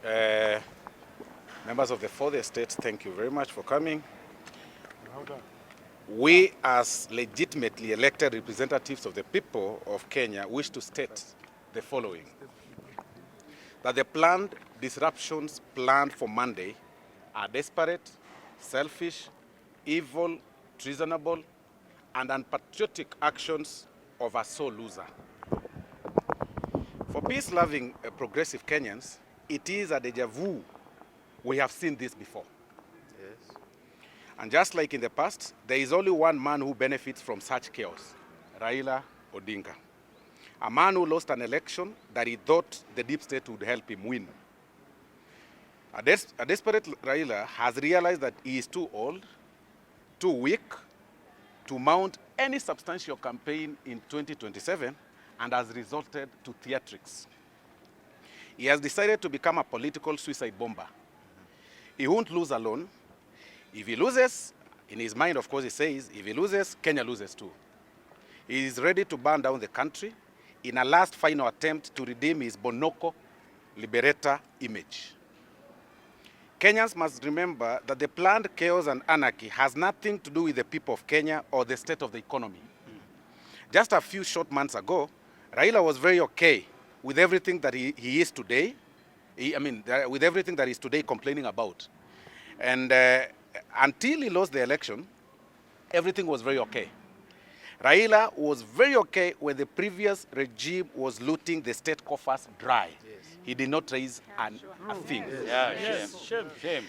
Uh, Members of the fourth estate, thank you very much for coming. We, as legitimately elected representatives of the people of Kenya, wish to state the following: that the planned disruptions planned for Monday are desperate, selfish, evil, treasonable, and unpatriotic actions of a sole loser. For peace-loving progressive Kenyans, it is a deja vu. We have seen this before. Yes. And just like in the past, there is only one man who benefits from such chaos: Raila Odinga. A man who lost an election that he thought the deep state would help him win. A desperate Raila has realized that he is too old, too weak to mount any substantial campaign in 2027, and has resorted to theatrics. He has decided to become a political suicide bomber. He won't lose alone. If he loses, in his mind, of course, he says, if he loses, Kenya loses too. He is ready to burn down the country in a last final attempt to redeem his Bonoko liberator image. Kenyans must remember that the planned chaos and anarchy has nothing to do with the people of Kenya or the state of the economy. Just a few short months ago, Raila was very okay with everything that he is today. With everything that he's today complaining about. And until he lost the election, everything was very okay. Raila was very okay when the previous regime was looting the state coffers dry. Yes. He did not raise a thing. Yes. Yeah, yes. Shame.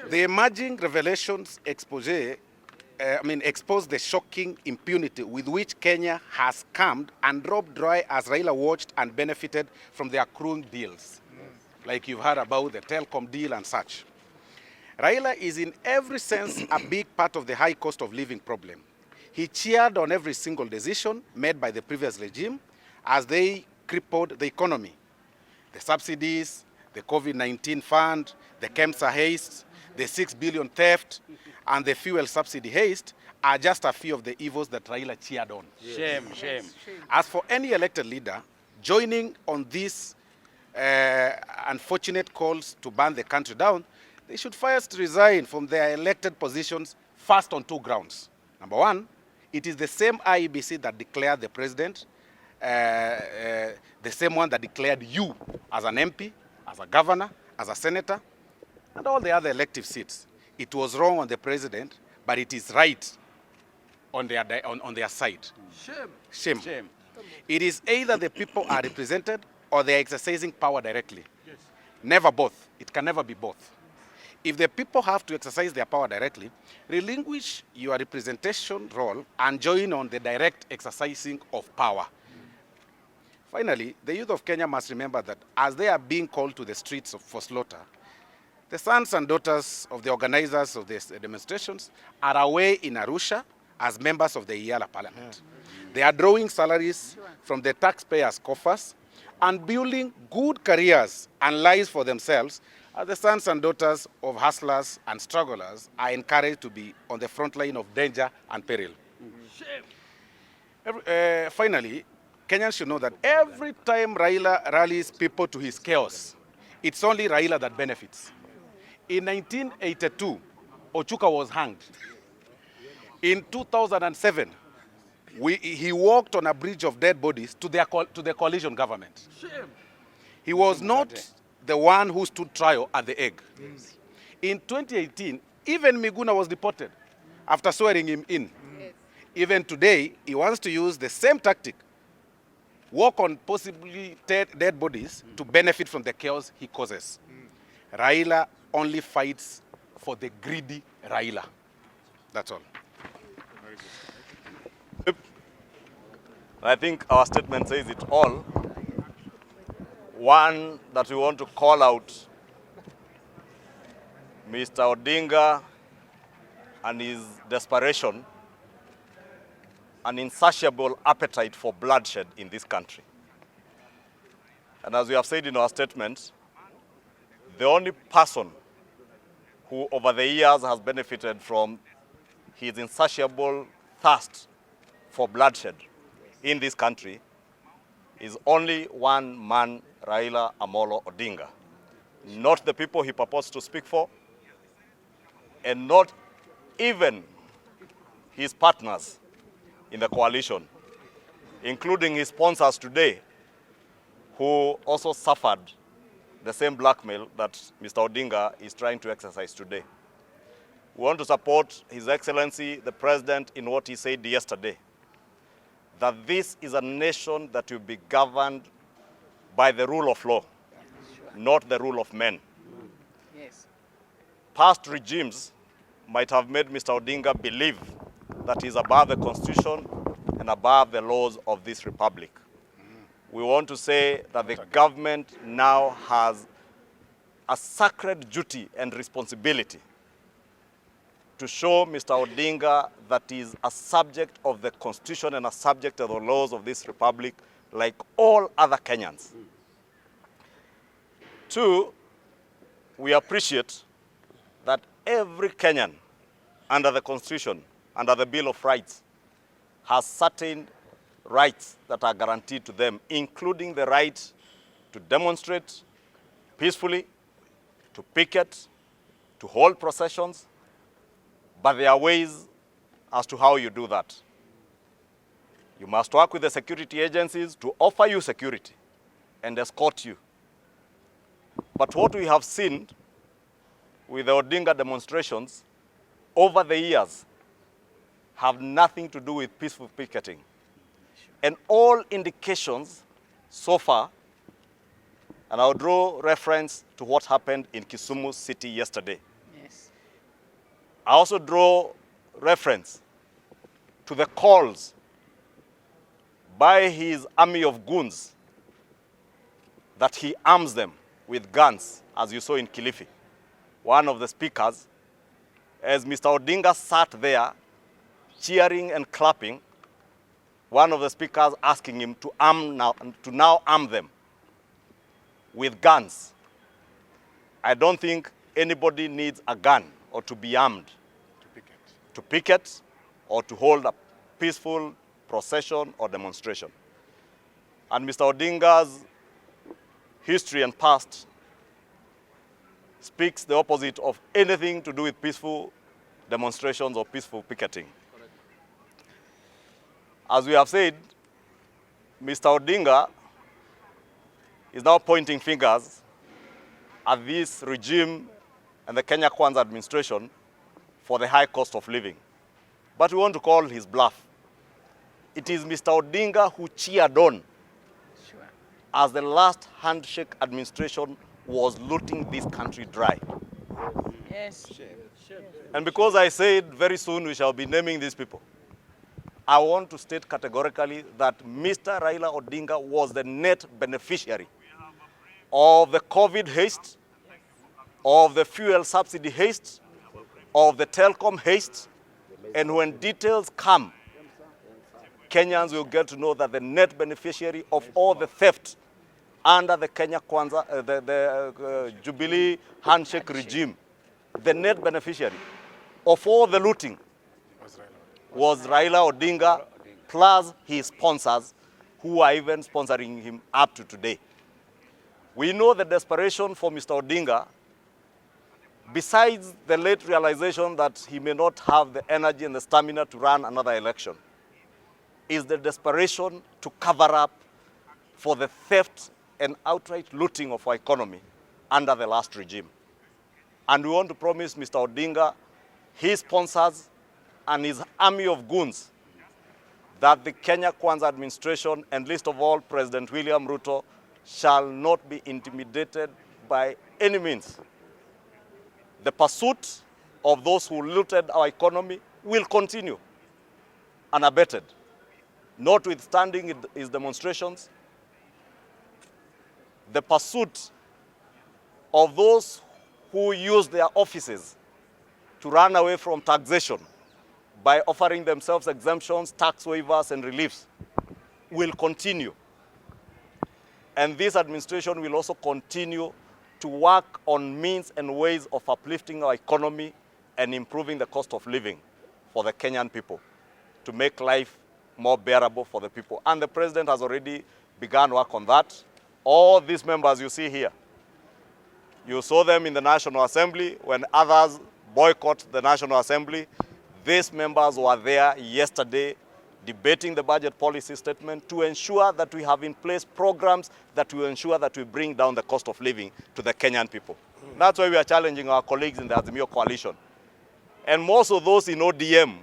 The emerging revelations expose the shocking impunity with which Kenya has scammed and robbed dry as Raila watched and benefited from the accruing deals. Like you've heard about the telecom deal and such. Raila is in every sense a big part of the high cost of living problem. He cheered on every single decision made by the previous regime as they crippled the economy. The subsidies, the COVID-19 fund, the KEMSA haste, the 6 billion theft, and the fuel subsidy haste are just a few of the evils that Raila cheered on. Yes. Shame. As for any elected leader, joining on these unfortunate calls to burn the country down, they should first resign from their elected positions first on two grounds. Number one, it is the same IEBC that declared the president, the same one that declared you as an MP, as a governor, as a senator, and all the other elective seats. It was wrong on the president, but it is right on their side. Shame. It is either the people are represented or they are exercising power directly. Yes. Never both. It can never be both. If the people have to exercise their power directly, relinquish your representation role and join on the direct exercising of power. Finally, the youth of Kenya must remember that as they are being called to the streets for slaughter, the sons and daughters of the organizers of these demonstrations are away in Arusha as members of the IELA parliament. Yeah. They are drawing salaries from the taxpayers' coffers and building good careers and lives for themselves, as the sons and daughters of hustlers and strugglers are encouraged to be on the front line of danger and peril. Finally, Kenyans should know that every time Raila rallies people to his chaos, it's only Raila that benefits. In 1982, Ochuka was hanged. In 2007, he walked on a bridge of dead bodies to the coalition government. He was not the one who stood trial at the Hague. Yes. In 2018, even Miguna was deported after swearing him in. Yes. Even today, he wants to use the same tactic, walk on possibly dead bodies to benefit from the chaos he causes. Raila only fights for the greedy Raila. That's all. I think our statement says it all. One, that we want to call out Mr. Odinga and his desperation and insatiable appetite for bloodshed in this country. And as we have said in our statement, the only person who over the years has benefited from his insatiable thirst for bloodshed in this country is only one man, Raila Amolo Odinga. not the people he purports to speak for, and not even his partners in the coalition, including his sponsors today, who also suffered the same blackmail that Mr. Odinga is trying to exercise today. We want to support His Excellency, the President, in what he said yesterday, that this is a nation that will be governed by the rule of law, not the rule of men. Yes. Past regimes might have made Mr. Odinga believe that he's above the Constitution and above the laws of this republic. We want to say that the government now has a sacred duty and responsibility to show Mr. Odinga that he is a subject of the Constitution and a subject of the laws of this republic like all other Kenyans. Two, we appreciate that every Kenyan under the Constitution, under the Bill of Rights, has certain rights that are guaranteed to them, including the right to demonstrate peacefully, to picket, to hold processions, but there are ways as to how you do that. You must work with the security agencies to offer you security and escort you. But what we have seen with the Odinga demonstrations over the years have nothing to do with peaceful picketing. And all indications so far, and I'll draw reference to what happened in Kisumu City yesterday. Yes. I also draw reference to the calls by his army of goons that he arms them with guns, as you saw in Kilifi. One of the speakers, as Mr. Odinga sat there cheering and clapping, one of the speakers asking him to now arm them with guns. I don't think anybody needs a gun or to be armed to picket or to hold a peaceful procession or demonstration. And Mr. Odinga's history and past speaks the opposite of anything to do with peaceful demonstrations or peaceful picketing. As we have said, Mr. Odinga is now pointing fingers at this regime and the Kenya Kwanza administration for the high cost of living. But we want to call his bluff. It is Mr. Odinga who cheered on as the last handshake administration was looting this country dry. Yes. And because I said very soon we shall be naming these people, I want to state categorically that Mr. Raila Odinga was the net beneficiary of the COVID haste, of the fuel subsidy haste, of the telecom haste, and when details come, Kenyans will get to know that the net beneficiary of all the theft under the Kenya Kwanza, the Jubilee handshake regime, the net beneficiary of all the looting was Raila Odinga plus his sponsors who are even sponsoring him up to today. We know the desperation for Mr. Odinga, besides the late realization that he may not have the energy and the stamina to run another election, is the desperation to cover up for the theft and outright looting of our economy under the last regime. And we want to promise Mr. Odinga, his sponsors, and his army of goons that the Kenya Kwanza administration, and least of all President William RUTO, shall not be intimidated by any means. The pursuit of those who looted our economy will continue unabated, notwithstanding his demonstrations. The pursuit of those who use their offices to run away from taxation by offering themselves exemptions, tax waivers, and reliefs will continue. And this administration will also continue to work on means and ways of uplifting our economy and improving the cost of living for the Kenyan people to make life more bearable for the people. And the president has already begun work on that. All these members you see here You saw them in the National Assembly when others boycott the National Assembly. These members were there yesterday debating the budget policy statement to ensure that we have in place programs that will ensure that we bring down the cost of living to the Kenyan people. That's why we are challenging our colleagues in the Azimio coalition. And most of those in ODM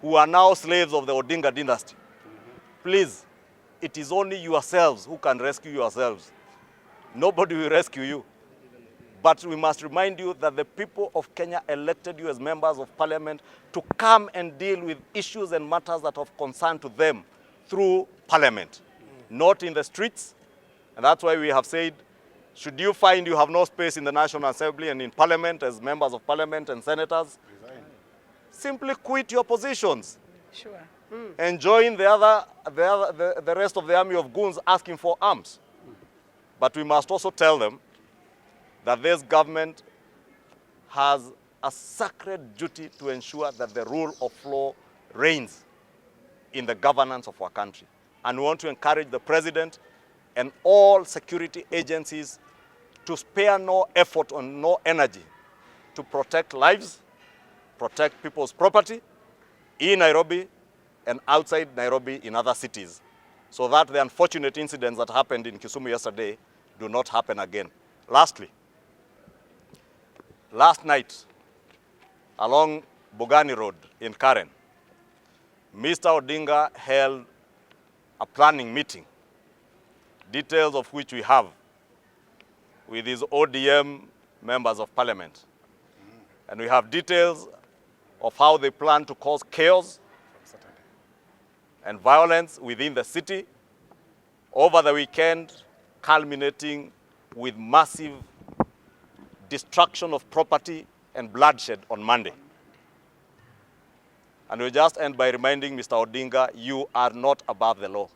who are now slaves of the Odinga dynasty, please, it is only yourselves who can rescue yourselves. Nobody will rescue you. But we must remind you that the people of Kenya elected you as members of parliament to come and deal with issues and matters that of concern to them through parliament, not in the streets. And that's why we have said, should you find you have no space in the National Assembly and in parliament as members of parliament and senators, resign. Simply quit your positions. Sure. And join the rest of the army of goons asking for arms. But we must also tell them that this government has a sacred duty to ensure that the rule of law reigns in the governance of our country. And we want to encourage the president and all security agencies to spare no effort and no energy to protect lives, protect people's property in Nairobi and outside Nairobi in other cities, so that the unfortunate incidents that happened in Kisumu yesterday do not happen again. Lastly, last night, along Bugani Road in Karen, Mr. Odinga held a planning meeting, details of which we have with his ODM members of parliament. And we have details of how they plan to cause chaos and violence within the city over the weekend, culminating with massive destruction of property and bloodshed on Monday. And we just end by reminding Mr. Odinga, you are not above the law.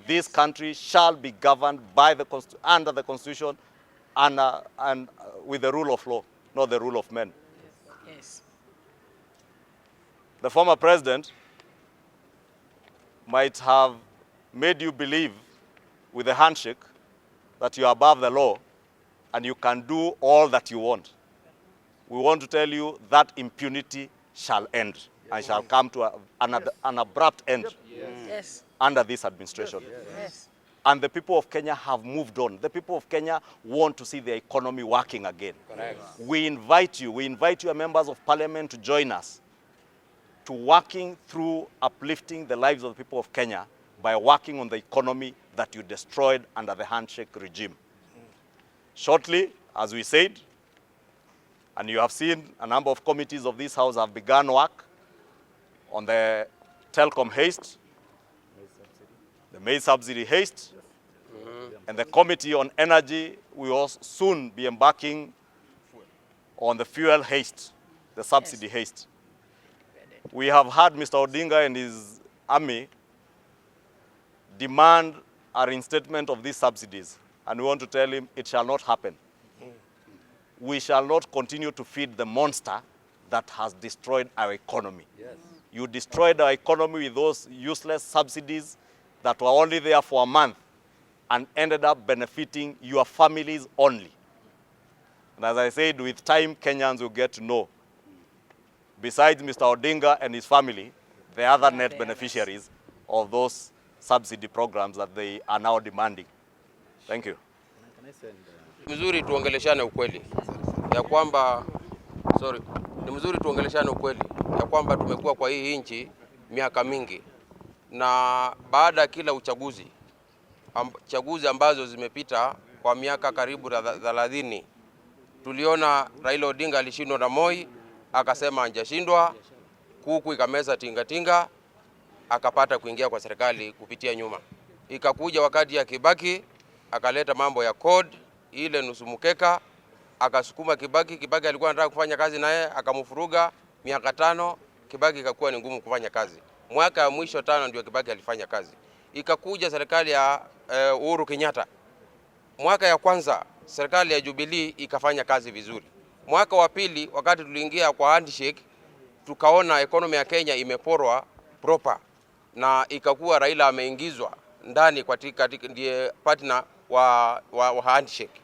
This country shall be governed by under the Constitution and with the rule of law, not the rule of men. Yes. The former president might have made you believe with a handshake that you are above the law and you can do all that you want. We want to tell you that impunity shall end and shall come to an abrupt end Yes. under this administration. Yes. And the people of Kenya have moved on. The people of Kenya want to see the economy working again. Correct. We invite you members of parliament to join us to working through uplifting the lives of the people of Kenya by working on the economy that you destroyed under the handshake regime. Shortly, as we said, and you have seen a number of committees of this house have begun work on the telecom haste, the maize subsidy haste, and the committee on energy will soon be embarking on the fuel haste, the subsidy haste. We have had Mr. Odinga and his army demand a reinstatement of these subsidies, and we want to tell him it shall not happen. We shall not continue to feed the monster that has destroyed our economy. Yes. You destroyed our economy with those useless subsidies that were only there for a month and ended up benefiting your families only. And as I said, with time, Kenyans will get to know, besides Mr. Odinga and his family, the other net beneficiaries of those subsidy programs that they are now demanding. Thank you. Mzuri tuongeleshane ukweli ya kwamba ni mzuri tuongeleshane ukweli ya kwamba tumekuwa kwa hii nchi miaka mingi, na baada ya kila chaguzi ambazo zimepita kwa miaka karibu 30, tuliona Raila Odinga alishindwa na Moi, akasema hajashindwa, kuku ikameza tingatinga, akapata kuingia kwa serikali kupitia nyuma. Ikakuja wakati ya Kibaki, akaleta mambo ya code ile nusu mkeka, akasukuma Kibaki alikuwa anataka kufanya kazi naye, akamfuruga miaka 5, Kibaki ikakuwa ni ngumu kufanya kazi. Mwaka wa mwisho 5 ndio Kibaki alifanya kazi. Ikakuja serikali ya Uhuru Kenyatta. Mwaka ya kwanza serikali ya Jubilee ikafanya kazi vizuri. Mwaka wa pili wakati tuliingia kwa handshake, tukaona economy ya Kenya imeporwa proper, na ikakuwa Raila ameingizwa ndani katika ndiye partner wa handshake.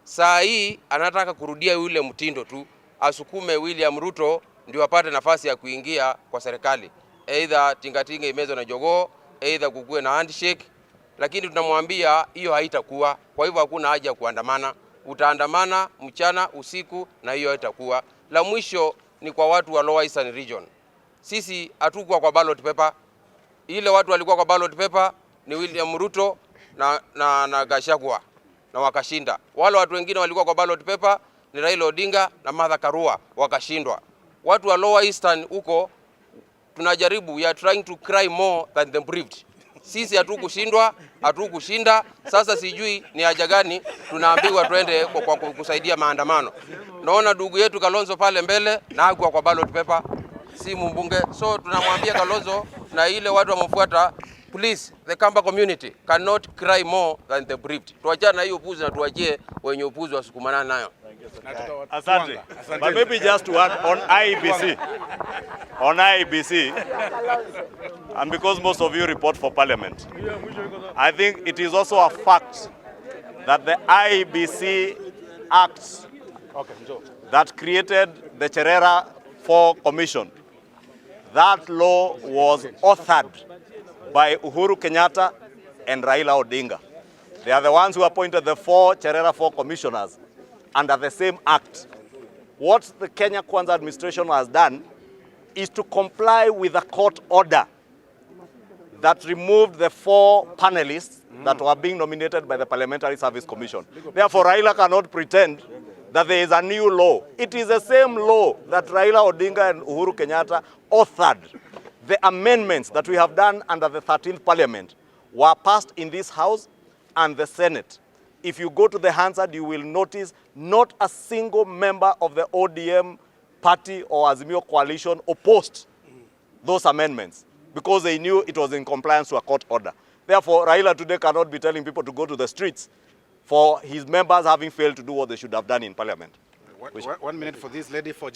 Saa hii anataka kurudia yule mtindo tu, asukume William Ruto ndio apate nafasi ya kuingia kwa serikali. Either tingatinga imezwe na jogoo, either kukue na handshake, lakini tunamwambia hiyo haitakuwa. Kwa hivyo hakuna haja ya kuandamana. Utaandamana mchana, usiku, na hiyo haitakuwa. La mwisho ni kwa watu wa Lower Eastern Region. Sisi hatukuwa kwa ballot paper. Ile watu walikuwa kwa ballot paper ni William Ruto na Gachagua na wakashinda. Wale watu wengine walikuwa kwa ballot paper ni Raila Odinga na Martha Karua wakashindwa. Watu wa Lower Eastern huko tunajaribu, we are trying to cry more than the breathed. Sisi hatukushinda. Sasa sijui ni haja gani tunaambiwa twende kwa kusaidia maandamano. Naona ndugu yetu Kalonzo pale mbele na hakuwa kwa ballot paper, si mbunge. So tunamwambia Kalonzo na ile watu wamfuata, please, the Kamba community cannot cry more than the breathed. Tuachane na hiyo upuzi na tuachie wenye upuzi wasukumana nayo. Asante. But maybe just to add on IEBC. On IEBC, and because most of you report for Parliament, I think it is also a fact that the IEBC Act that created the Cherera 4 Commission, that law was authored by Uhuru Kenyatta and Raila Odinga. They are the ones who appointed the 4 Cherera 4 commissioners under the same act. What the Kenya Kwanza administration has done is to comply with a court order that removed the 4 panelists that were being nominated by the Parliamentary Service Commission. Therefore, Raila cannot pretend that there is a new law. It is the same law that Raila Odinga and Uhuru Kenyatta authored. The amendments that we have done under the 13th Parliament were passed in this House and the Senate. If you go to the Hansard, you will notice not a single member of the ODM party or Azimio coalition opposed those amendments because they knew it was in compliance to a court order. Therefore, Raila today cannot be telling people to go to the streets for his members having failed to do what they should have done in Parliament. 1 minute for this lady for